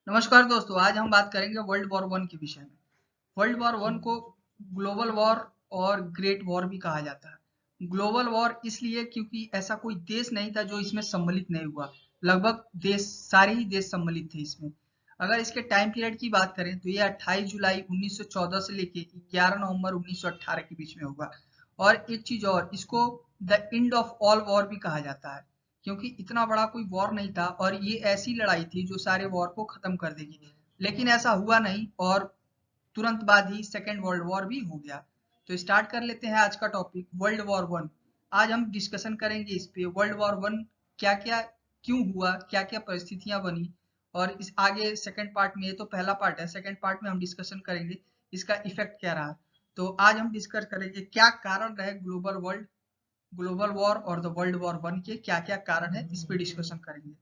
नमस्कार दोस्तों, आज हम बात करेंगे वर्ल्ड वॉर वन के विषय में। वर्ल्ड वॉर वन को ग्लोबल वॉर और ग्रेट वॉर भी कहा जाता है। ग्लोबल वॉर इसलिए क्योंकि ऐसा कोई देश नहीं था जो इसमें सम्मिलित नहीं हुआ। लगभग देश सारे ही देश सम्मिलित थे इसमें। अगर इसके टाइम पीरियड की बात करें तो ये 28 जुलाई 1914 से लेके 11 नवंबर 1918 के बीच में होगा। और एक चीज और, इसको the end of all war भी कहा जाता है, क्योंकि इतना बड़ा कोई वॉर नहीं था और ये ऐसी लड़ाई थी जो सारे वॉर को खत्म कर देगी। लेकिन ऐसा हुआ नहीं और तुरंत बाद ही सेकेंड वर्ल्ड वॉर भी हो गया। तो स्टार्ट कर लेते हैं आज का टॉपिक वर्ल्ड वॉर वन। आज हम डिस्कशन करेंगे इस पे वर्ल्ड वॉर वन क्या क्या क्यों हुआ, क्या क्या परिस्थितियां बनी। और इस आगे सेकंड पार्ट में, ये तो पहला पार्ट है, सेकंड पार्ट में हम डिस्कशन करेंगे इसका इफेक्ट क्या रहा। तो आज हम डिस्कस करेंगे क्या कारण रहे ग्लोबल वॉर और द वर्ल्ड वॉर वन के क्या क्या कारण है, इस पे डिस्कशन करेंगे।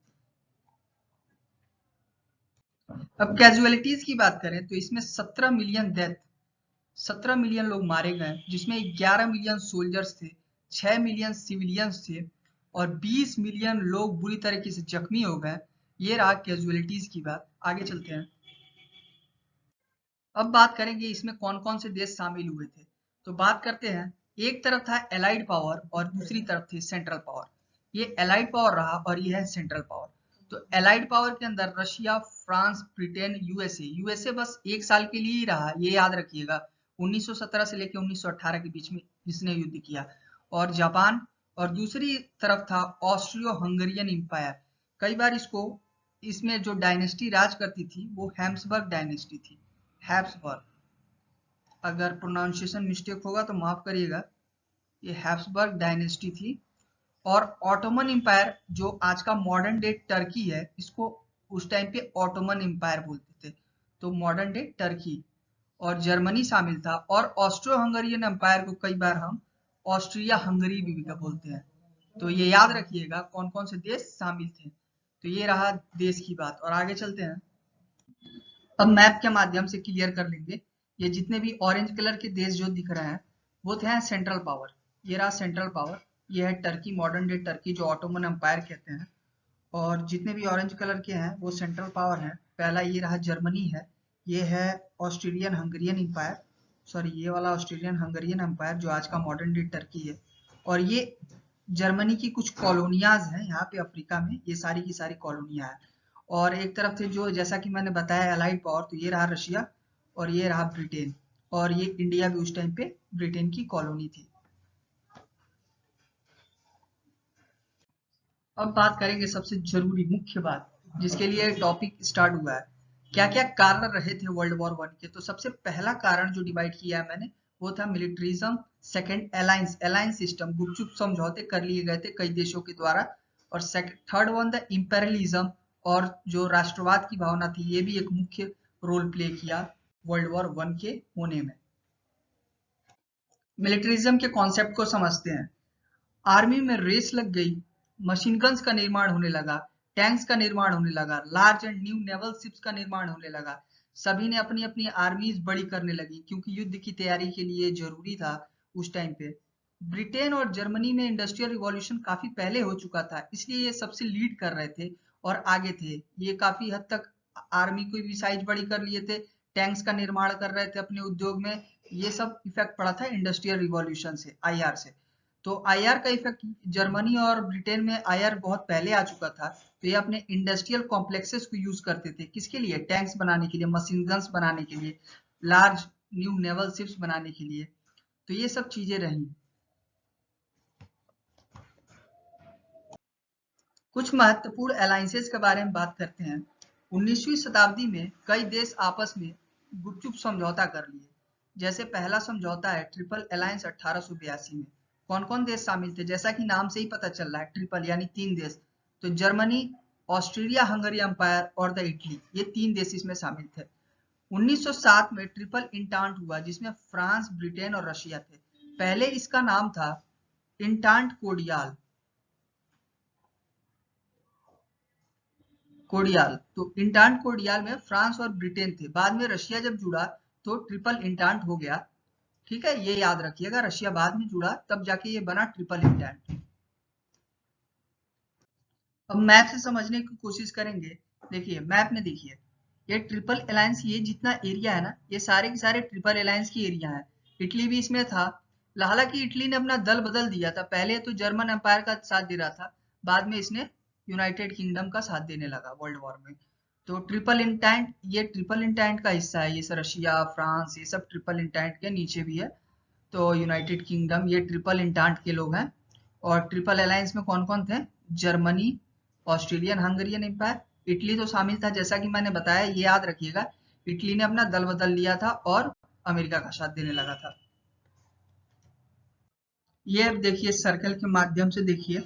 अब कैजुअलिटीज की बात करें तो इसमें 17 मिलियन लोग मारे गए, जिसमें 11 मिलियन सोल्जर्स थे, 6 मिलियन सिविलियंस थे और 20 मिलियन लोग बुरी तरीके से जख्मी हो गए। ये रहा कैजुअलिटीज की बात। आगे चलते हैं। अब बात करेंगे इसमें कौन कौन से देश शामिल हुए थे। तो बात करते हैं, एक तरफ था एलाइड पावर और दूसरी तरफ थी सेंट्रल पावर। ये एलाइड पावर रहा और ये है सेंट्रल पावर। तो एलाइड पावर के अंदर Russia, France, Britain, USA. USA बस एक साल के लिए ही रहा, ये याद रखिएगा। 1917 से लेकर 1918 के बीच में इसने युद्ध किया। और जापान। और दूसरी तरफ था ऑस्ट्रियो हंगरियन एम्पायर। कई बार इसमें जो डायनेस्टी राज करती थी वो हैब्सबर्ग डायनेस्टी थी। हैब्सबर्ग, अगर प्रोनाउंसिएशन मिस्टेक होगा तो माफ करिएगा। ये हैब्सबर्ग डायनेस्टी थी। और ऑटोमन एम्पायर जो आज का मॉडर्न डे टर्की है, इसको उस टाइम पे ऑटोमन एम्पायर बोलते थे, तो मॉडर्न डे टर्की। और जर्मनी शामिल था। और ऑस्ट्रो हंगरियन एम्पायर को कई बार हम ऑस्ट्रिया हंगरी भी बोलते हैं। तो ये याद रखिएगा कौन कौन से देश शामिल थे। तो ये रहा देश की बात। और आगे चलते हैं। अब मैप के माध्यम से क्लियर कर लेंगे। ये जितने भी ऑरेंज कलर के देश जो दिख रहे हैं वो थे सेंट्रल पावर। ये रहा सेंट्रल पावर। ये है टर्की, मॉडर्न डे टर्की, जो ऑटोमन एम्पायर कहते हैं। और जितने भी ऑरेंज कलर के हैं वो सेंट्रल पावर हैं। पहला ये रहा जर्मनी है। ये है ऑस्ट्रेलियन हंगरियन एम्पायर, सॉरी ये वाला ऑस्ट्रेलियन हंगरियन एम्पायर जो आज का मॉडर्न डे टर्की है। और ये जर्मनी की कुछ कॉलोनियाज हैं यहाँ पे अफ्रीका में, ये सारी की सारी कॉलोनियां हैं। और एक तरफ थे जो, जैसा कि मैंने बताया, एलाइड पावर, तो ये रहा रशिया और ये रहा ब्रिटेन। और ये इंडिया भी उस टाइम पे ब्रिटेन की कॉलोनी थी। अब बात करेंगे सबसे जरूरी मुख्य बात जिसके लिए टॉपिक स्टार्ट हुआ है, क्या क्या कारण रहे थे वर्ल्ड वॉर वन के। तो सबसे पहला कारण जो डिवाइड किया है मैंने वो था मिलिट्रिज्म। सेकंड अलायंस सिस्टम, गुपचुप समझौते कर लिए गए थे कई देशों के द्वारा। और थर्ड वन द इंपेरियलिज्म, और जो राष्ट्रवाद की भावना थी, ये भी एक मुख्य रोल प्ले किया वर्ल्ड वॉर वन के होने में। मिलिट्रिज्म के कॉन्सेप्ट को समझते हैं। आर्मी में रेस लग गई, मशीन गन्स का निर्माण होने लगा, टैंक्स का निर्माण होने लगा, large and new naval ships का निर्माण होने लगा। सभी ने अपनी अपनी आर्मीज बड़ी करने लगी क्योंकि युद्ध की तैयारी के लिए जरूरी था उस टाइम पे। ब्रिटेन और जर्मनी में इंडस्ट्रियल रिवॉल्यूशन काफी पहले हो चुका था, इसलिए ये सबसे लीड कर रहे थे और आगे थे। ये काफी हद तक आर्मी को भी साइज बड़ी कर लिए थे, टैंक्स का निर्माण कर रहे थे अपने उद्योग में। ये सब इफेक्ट पड़ा था इंडस्ट्रियल रिवॉल्यूशन से, आईआर से। तो आईआर का इफेक्ट जर्मनी और ब्रिटेन में आईआर बहुत पहले आ चुका था। तो ये अपने इंडस्ट्रियल कॉम्प्लेक्सेस को यूज करते थे, किसके लिए? टैंक्स बनाने के लिए, मशीन गन्स बनाने के लिए, लार्ज न्यू नेवल शिप्स बनाने के लिए। तो ये सब चीजें रही। कुछ महत्वपूर्ण अलायंसेस के बारे में बात करते हैं। 19वीं शताब्दी में कई देश आपस में गुपचुप समझौता कर लिए। जैसे पहला समझौता है ट्रिपल अलायंस 1882 में। कौन कौन देश शामिल थे? जैसा कि नाम से ही पता चल रहा है, ट्रिपल यानी तीन देश। तो जर्मनी, ऑस्ट्रेलिया हंगरी एम्पायर और द इटली, ये तीन देश इसमें शामिल थे। 1907 में ट्रिपल इंटांट हुआ जिसमें फ्रांस, ब्रिटेन और रशिया थे। पहले इसका नाम था इंटांट कोडियाल। तो इंटांट कोडियाल में फ्रांस और ब्रिटेन थे, बाद में रशिया जब जुड़ा तो ट्रिपल इंटांट हो गया। ठीक है, ये याद रखिएगा, रशिया बाद में जुड़ा तब जाके ये बना ट्रिपल इंटांट। अब मैप से समझने की कोशिश करेंगे। देखिए मैप में, देखिए ये ट्रिपल अलायंस, ये जितना एरिया है ना, ये सारे के सारे ट्रिपल अलायंस की एरिया है। इटली भी इसमें था। हालांकि इटली ने अपना दल बदल दिया था, पहले तो जर्मन एम्पायर का साथ दे रहा था, बाद में इसने यूनाइटेड किंगडम का साथ देने लगा वर्ल्ड वॉर में। तो ट्रिपल इंटेंट, ये ट्रिपल इंटेंट का हिस्सा है, ये रशिया, फ्रांस, ये सब ट्रिपल इंटेंट के नीचे भी है। तो यूनाइटेड किंगडम, ये ट्रिपल इंटेंट के लोग हैं। और ट्रिपल अलायंस में कौन कौन थे? Germany, Austrian Hungarian Empire, Italy तो शामिल था जैसा कि मैंने बताया, ये याद रखिएगा। इटली ने अपना दल बदल लिया था और अमेरिका का साथ देने लगा था। ये अब देखिए सर्कल के माध्यम से देखिए,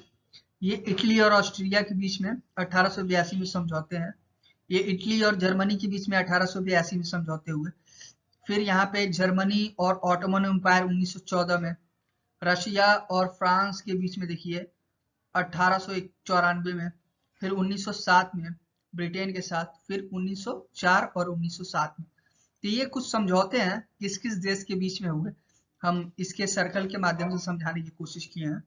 ये इटली और ऑस्ट्रिया के बीच में 1882 में समझौते हैं। ये इटली और जर्मनी के बीच में 1882 में समझौते हुए। फिर यहाँ पे जर्मनी और ऑटोमन एम्पायर 1914 में, रशिया और फ्रांस के बीच में देखिए 1894 में, फिर 1907 में ब्रिटेन के साथ, फिर 1904 और 1907 में। तो ये कुछ समझौते हैं किस किस देश के बीच में हुए, हम इसके सर्कल के माध्यम से समझाने की कोशिश किए हैं।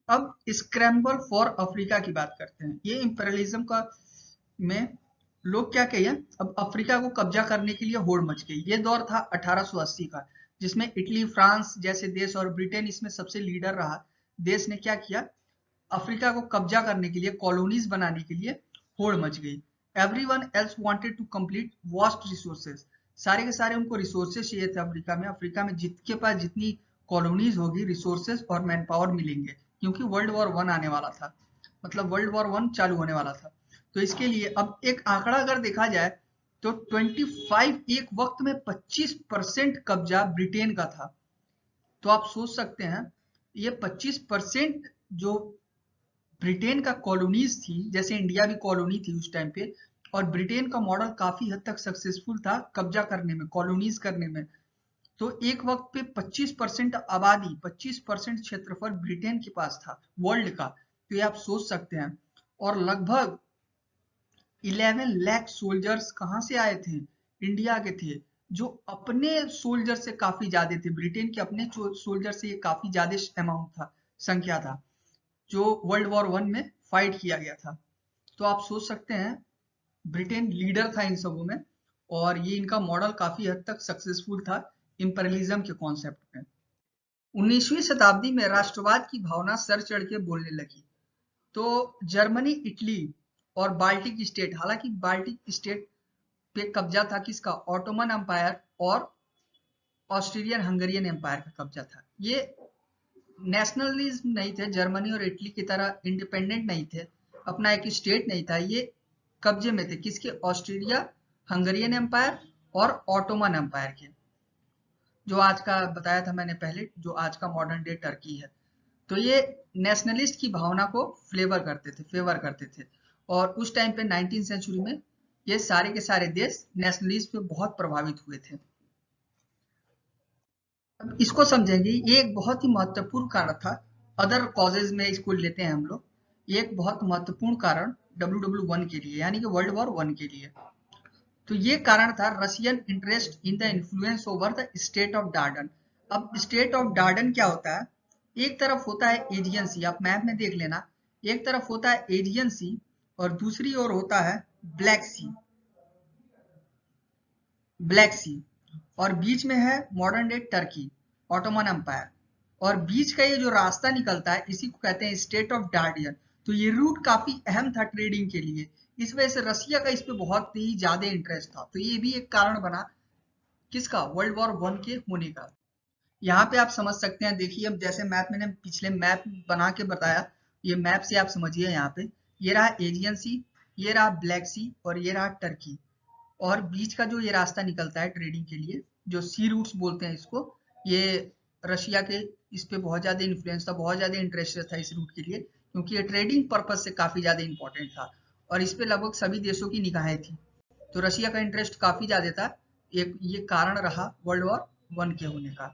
अब स्क्रैम्बल फॉर अफ्रीका की बात करते हैं। ये इंपीरियलिज्म का में लोग क्या कहिए, अब अफ्रीका को कब्जा करने के लिए होड़ मच गई। ये दौर था 1880 का, जिसमें इटली, फ्रांस जैसे देश और ब्रिटेन इसमें सबसे लीडर रहा। देश ने क्या किया, अफ्रीका को कब्जा करने के लिए, कॉलोनीज बनाने के लिए होड़ मच गई। Everyone else wanted to complete vast resources, सारे के सारे उनको रिसोर्सेज चाहिए थे अफ्रीका में। अफ्रीका में जिसके पास जितनी कॉलोनीज होगी, रिसोर्सेज और मैन पावर मिलेंगे, क्योंकि वर्ल्ड वॉर 1 आने वाला था, मतलब वर्ल्ड वॉर 1 चालू होने वाला था। तो इसके लिए अब एक आंकड़ा अगर देखा जाए तो 25, एक वक्त में 25% कब्जा ब्रिटेन का था। तो आप सोच सकते हैं ये 25% जो ब्रिटेन का कॉलोनीज थी, जैसे इंडिया भी कॉलोनी थी उस टाइम पे, और ब्रिटेन का मॉडल काफी हद तक सक्सेसफुल था कब्जा करने में, कॉलोनीज करने में। तो एक वक्त पे 25% आबादी, 25% क्षेत्रफल ब्रिटेन के पास था वर्ल्ड का। तो ये आप सोच सकते हैं। और लगभग 11 लाख सोल्जर्स कहाँ से आए थे? इंडिया के थे, जो अपने सोल्जर से काफी ज्यादा थे। ब्रिटेन के अपने सोल्जर से ये काफी ज्यादा अमाउंट था, संख्या था, जो वर्ल्ड वॉर 1 में फाइट किया गया था। तो आप सोच सकते हैं ब्रिटेन लीडर था इन सबों में, और ये इनका मॉडल काफी हद तक सक्सेसफुल था इंपीरियलिज्म के कॉन्सेप्ट में। 19वीं शताब्दी में राष्ट्रवाद की भावना सर चढ़ के बोलने लगी। तो जर्मनी, इटली और बाल्टिक स्टेट, हालांकि बाल्टिक स्टेट पे कब्जा था किसका? ऑटोमन एम्पायर और ऑस्ट्रेलियन हंगेरियन एम्पायर का कब्जा था। ये नेशनलिज्म नहीं थे, जर्मनी और इटली की तरह इंडिपेंडेंट नहीं थे, अपना एक स्टेट नहीं था। ये कब्जे में थे किसके? ऑस्ट्रेलिया, हंगेरियन एम्पायर और ऑटोमन एम्पायर के, जो आज का बताया था मैंने पहले, जो आज का मॉडर्न डे टर्की है। तो ये नेशनलिस्ट की भावना को फेवर करते थे। और उस टाइम पे 19वीं सेंचुरी में ये सारे के सारे देश नेशनलिज्म पे बहुत प्रभावित हुए थे। अब इसको समझेंगे, ये एक बहुत ही महत्वपूर्ण कारण था। अदर कॉजेज में इसको लेते हैं हम लोग, ये एक बहुत महत्वपूर्ण कारण WW1 के लिए, यानी कि वर्ल्ड वॉर 1 के लिए। तो ये कारण था Russian interest in the influence over the state of Darden. अब स्टेट ऑफ डार्डन क्या होता है? एक तरफ होता है एजियन सी, आप मैप में देख लेना, एक तरफ होता है एजियन सी और दूसरी ओर होता है ब्लैक सी, ब्लैक सी, और बीच में है modern day Turkey, Ottoman Empire, और बीच का ये जो रास्ता निकलता है इसी को कहते हैं स्टेट ऑफ डार्डियन। तो ये रूट काफी अहम था ट्रेडिंग के लिए, इस वजह से रसिया का इस पे बहुत ही ज्यादा इंटरेस्ट था। तो ये भी एक कारण बना किसका? वर्ल्ड वॉर 1 के होने का। यहाँ पे आप समझ सकते हैं, देखिए अब जैसे मैप मैंने पिछले मैप बना के बताया, ये मैप से आप समझिए। यहाँ पे ये रहा एजियन सी, ये रहा ब्लैक सी और ये रहा टर्की, और बीच का जो ये रास्ता निकलता है ट्रेडिंग के लिए, जो सी रूट्स बोलते हैं इसको, ये रशिया के इस पे बहुत ज्यादा इन्फ्लुएंस था, बहुत ज्यादा इंटरेस्ट था इस रूट के लिए, क्योंकि ये ट्रेडिंग पर्पज से काफी ज्यादा इंपॉर्टेंट था और इस पे लगभग सभी देशों की निगाहें थी। तो रशिया का इंटरेस्ट काफी ज्यादा था, एक ये कारण रहा वर्ल्ड वॉर 1 के होने का।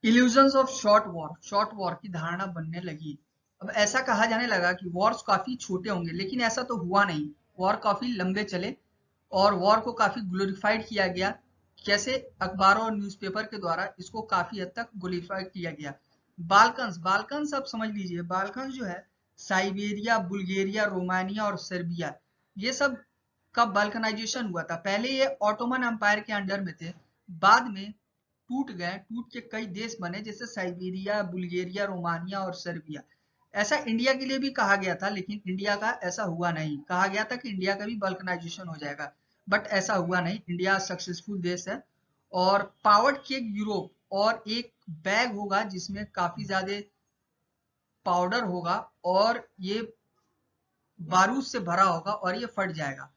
इल्यूजन्स ऑफ शॉर्ट वॉर की धारणा बनने लगी। अब ऐसा कहा जाने लगा कि वॉर्स काफी छोटे होंगे, लेकिन ऐसा तो हुआ नहीं। वॉर काफी लंबे चले और वॉर को काफी ग्लोरीफाइड किया गया कैसे अखबारों और न्यूज़पेपर के द्वारा इसको काफी हद तक ग्लोरीफाई किया गया। बाल्कन्स, बाल्कन्स आप समझ लीजिए, बाल्कन्स जो है साइबेरिया, बुल्गारिया, रोमानिया और सर्बिया, ये सब का बाल्कनाइजेशन हुआ था। पहले ये ऑटोमन एम्पायर के अंडर में थे, बाद में टूट गए, टूट के कई देश बने जैसे साइबेरिया, बुल्गारिया, रोमानिया और सर्बिया। ऐसा इंडिया के लिए भी कहा गया था, लेकिन इंडिया का ऐसा हुआ नहीं। कहा गया था कि इंडिया का भी बल्कनाइजेशन हो जाएगा, बट ऐसा हुआ नहीं। इंडिया सक्सेसफुल देश है। और पावर्ड केक यूरोप, और एक बैग होगा जिसमें काफी ज्यादा पाउडर होगा और ये बारूद से भरा होगा और ये फट जाएगा।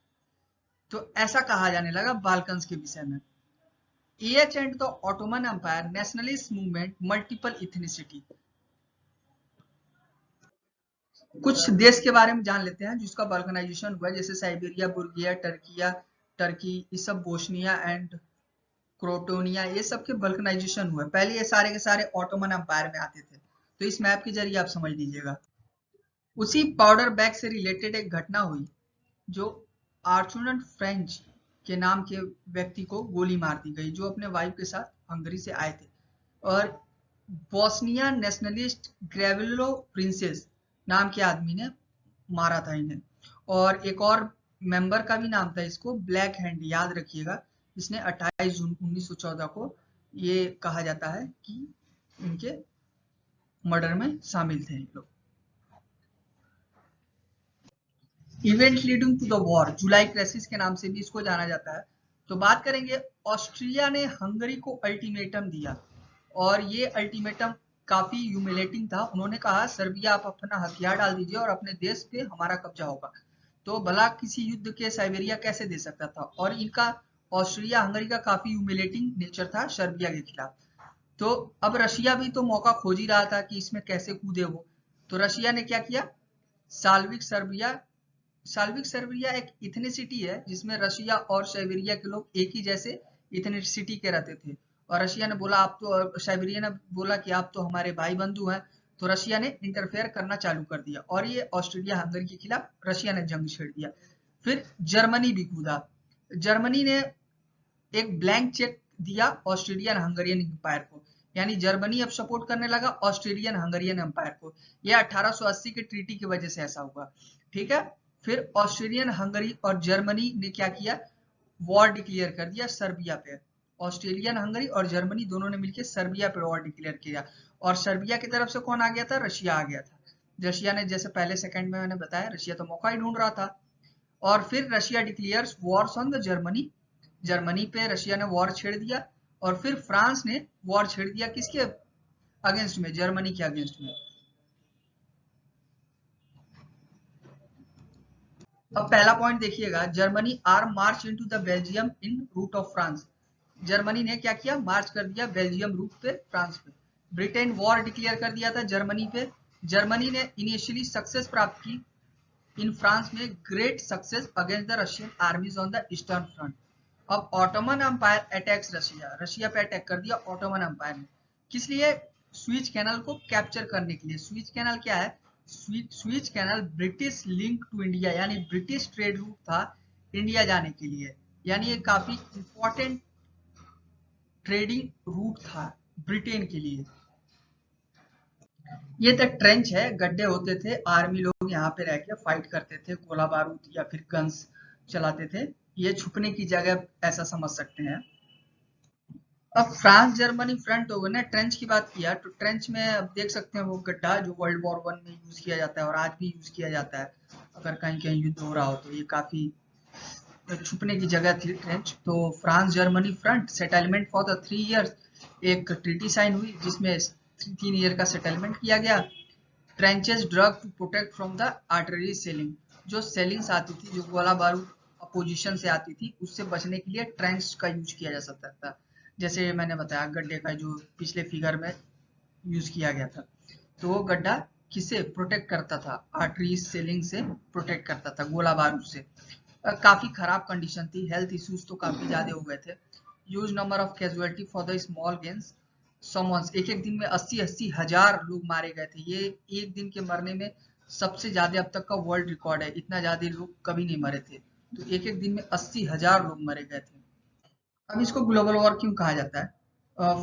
तो ऐसा कहा जाने लगा बाल्कन्स के विषय में। H and the Ottoman Empire, nationalist movement, multiple ethnicity. कुछ देश के बारे में जान लेते हैं जिसका बाल्कनाइजेशन हुआ है, जैसे साइबेरिया, बुल्गारिया, टर्की, ये सब, बोस्निया एंड क्रोटोनिया, ये सब के बल्कनाइजेशन हुआ है। पहले ये सारे के सारे ऑटोमन एम्पायर में आते थे। तो इस मैप के जरिए आप समझ लीजिएगा। उसी पाउडर बैग से रिलेटेड एक घटना हुई, जो आर्चुनन फ्रेंच के नाम के व्यक्ति को गोली मार दी गई, जो अपने वाइफ के साथ हंगरी से आए थे। और बोस्निया नेशनलिस्ट ग्रेविलो प्रिंसेस नाम के आदमी ने मारा था इन्हें। और एक और मेंबर का भी नाम था इसको, ब्लैक हैंड, याद रखिएगा। इसने 28 जून 1914 को, ये कहा जाता है कि इनके मर्डर में शामिल थे लोग। Event leading to the war, जुलाई क्राइसिस के नाम से भी इसको जाना जाता है। तो बात करेंगे, ऑस्ट्रिया ने हंगरी को अल्टीमेटम दिया, और ये अल्टीमेटम काफी ह्यूमिलेटिंग था। उन्होंने कहा, सर्बिया आप अपना हथियार डाल दीजिए और अपने देश पे हमारा कब्जा होगा। तो भला किसी युद्ध के साइबेरिया कैसे दे सकता था। और इनका, ऑस्ट्रिया हंगरी का काफी ह्यूमिलेटिंग नेचर था सर्बिया के खिलाफ। तो अब रशिया भी तो मौका खोज ही रहा था कि इसमें कैसे कूदे वो। तो रशिया ने क्या किया, साल्विक सर्बिया, साल्विक सर्बिया एक इथनिसिटी है जिसमें रशिया और साइबेरिया के लोग एक ही जैसे इथनिसिटी के रहते थे। और रशिया ने बोला, आप तो, साइबेरिया ने बोला कि आप तो हमारे भाई बंधु हैं। तो रशिया ने इंटरफेयर करना चालू कर दिया, और ये ऑस्ट्रेलिया हंगरी के खिलाफ रशिया ने जंग छेड़ दिया। फिर जर्मनी भी कूदा। जर्मनी ने एक ब्लैंक चेक दिया ऑस्ट्रेलियन हंगरियन एम्पायर को, यानी जर्मनी अब सपोर्ट करने लगा ऑस्ट्रेलियन हंगरियन एम्पायर को। यह 1880 के ट्रीटी की वजह से ऐसा हुआ, ठीक है। फिर ऑस्ट्रेलियन हंगरी और जर्मनी ने क्या किया, वॉर डिक्लेयर कर दिया सर्बिया पे। ऑस्ट्रेलियन हंगरी और जर्मनी दोनों ने मिलकर सर्बिया पे वॉर डिक्लेयर किया। और सर्बिया की तरफ से कौन आ गया था, रशिया आ गया था। रशिया ने, जैसे पहले सेकंड में मैंने बताया, रशिया तो मौका ही ढूंढ रहा था। और फिर Russia declares Wars on the Germany, Germany पे रशिया ने वॉर छेड़ दिया। और फिर फ्रांस ने वॉर छेड़ दिया किसके अगेंस्ट में, जर्मनी के अगेंस्ट में। अब पहला पॉइंट देखिएगा, Germany arm march into the Belgium in route of France. Germany ने क्या किया, मार्च कर दिया बेल्जियम रूट पे, फ्रांस पे। ब्रिटेन वॉर डिक्लेयर कर दिया था जर्मनी पे। जर्मनी ने इनिशियली सक्सेस प्राप्त की इन फ्रांस में, great success against the Russian armies on the eastern front. अब Ottoman empire attacks Russia, Russia पे अटैक कर दिया ऑटोमन एम्पायर ने। किस लिए, स्विच कैनल को कैप्चर करने के लिए। स्विच कैनल क्या है, Suez Canal British link to India, यानी ब्रिटिश ट्रेड रूट था इंडिया जाने के लिए। यानी ये काफी इंपॉर्टेंट ट्रेडिंग रूट था ब्रिटेन के लिए। ये तो ट्रेंच है, गड्ढे होते थे, आर्मी लोग यहाँ पे रह के फाइट करते थे, गोला बारूद या फिर गन्स चलाते थे। ये छुपने की जगह ऐसा समझ सकते हैं। अब फ्रांस जर्मनी फ्रंट हो गए ना, ट्रेंच की बात किया, तो ट्रेंच में अब देख सकते हैं वो गड्ढा जो वर्ल्ड वॉर 1 में यूज किया जाता है और आज भी यूज किया जाता है अगर कहीं कहीं युद्ध हो रहा हो। तो ये काफी छुपने की जगह थी ट्रेंच। तो France Germany front settlement for the 3 years, एक ट्रीटी साइन हुई जिसमें 3 ईयर का सेटलमेंट किया गया। Trenches dug to protect from the artillery shelling, जो सेलिंग्स आती थी, जो गोला बारूद अपोजिशन से आती थी, उससे बचने के लिए ट्रेंच का यूज किया जा सकता था। जैसे मैंने बताया गड्ढे का जो पिछले फिगर में यूज किया गया था। तो वो गड्ढा किसे प्रोटेक्ट करता था, आर्टरी सेलिंग से प्रोटेक्ट करता था, गोला बारूद से। काफी खराब कंडीशन थी, हेल्थ इश्यूज तो काफी ज्यादा हो गए थे। Huge number of casualty for the small gains, someone's, एक एक दिन में 80-80 हजार लोग मारे गए थे। ये एक दिन के मरने में सबसे ज्यादा अब तक का वर्ल्ड रिकॉर्ड है, इतना ज्यादा लोग कभी नहीं मरे थे। तो एक एक दिन में 80 हजार लोग मरे गए थे। अब इसको ग्लोबल वॉर क्यों कहा जाता है?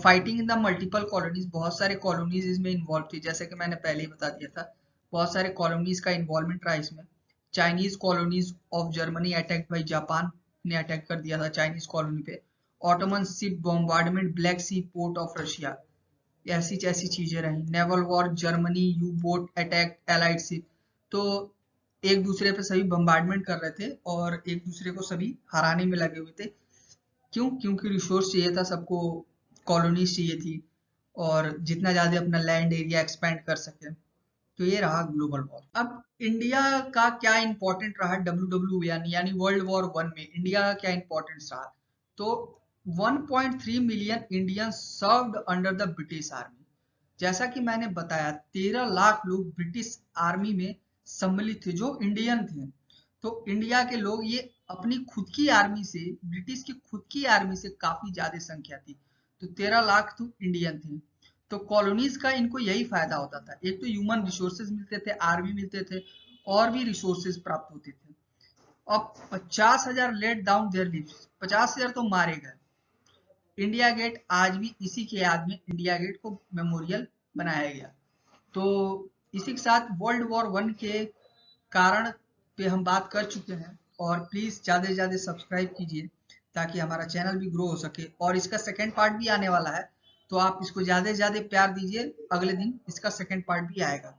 Fighting in the multiple colonies, बहुत सारे कॉलोनीज इसमें इन्वॉल्व थी, जैसे कि मैंने पहले ही बता दिया था, बहुत सारे कॉलोनीज का इन्वॉल्वमेंट रहा इसमें। Chinese colonies of Germany attack by Japan ने अटैक कर दिया था चाइनीज कॉलोनी पे। Ottoman ship bombardment Black Sea port of Russia, ऐसी ऐसी चीजें रही। Naval war Germany U boat attack allied ship, तो एक दूसरे पे सभी बम्बार्डमेंट कर रहे थे और एक दूसरे को सभी हराने में लगे हुए थे। क्यों? क्योंकि रिसोर्स चाहिए था सबको, कॉलोनीज चाहिए थी, और जितना ज्यादा अपना लैंड एरिया एक्सपेंड कर सके। तो ये रहा ग्लोबल वॉर। अब इंडिया का क्या इंपॉर्टेंट रहा डब्ल्यू यानी वर्ल्ड वॉर वन में इंडिया का क्या इंपॉर्टेंस रहा? तो 1.3 million Indian served under the British army. जैसा कि मैंने बताया 13 लाख लोग ब्रिटिश आर्मी में सम्मिलित थे जो इंडियन थे। तो इंडिया के लोग ये अपनी खुद की आर्मी से, ब्रिटिश की खुद की आर्मी से काफी ज्यादा संख्या थी, तो 13 लाख तो इंडियन थे। तो कॉलोनीज का इनको यही फायदा होता था, एक तो ह्यूमन रिसोर्सेज मिलते थे, आर्मी मिलते थे, और भी रिसोर्सेज प्राप्त होते थे। अब 50,000 लेट डाउन देयर लिव्स, 50,000 तो मारे गए। इंडिया गेट आज भी इसी के याद में इंडिया गेट को मेमोरियल बनाया गया। तो इसी के साथ वर्ल्ड वॉर वन के कारण पे हम बात कर चुके हैं, और प्लीज ज्यादा से ज्यादा सब्सक्राइब कीजिए ताकि हमारा चैनल भी ग्रो हो सके, और इसका सेकेंड पार्ट भी आने वाला है, तो आप इसको ज्यादा से ज्यादा प्यार दीजिए, अगले दिन इसका सेकेंड पार्ट भी आएगा।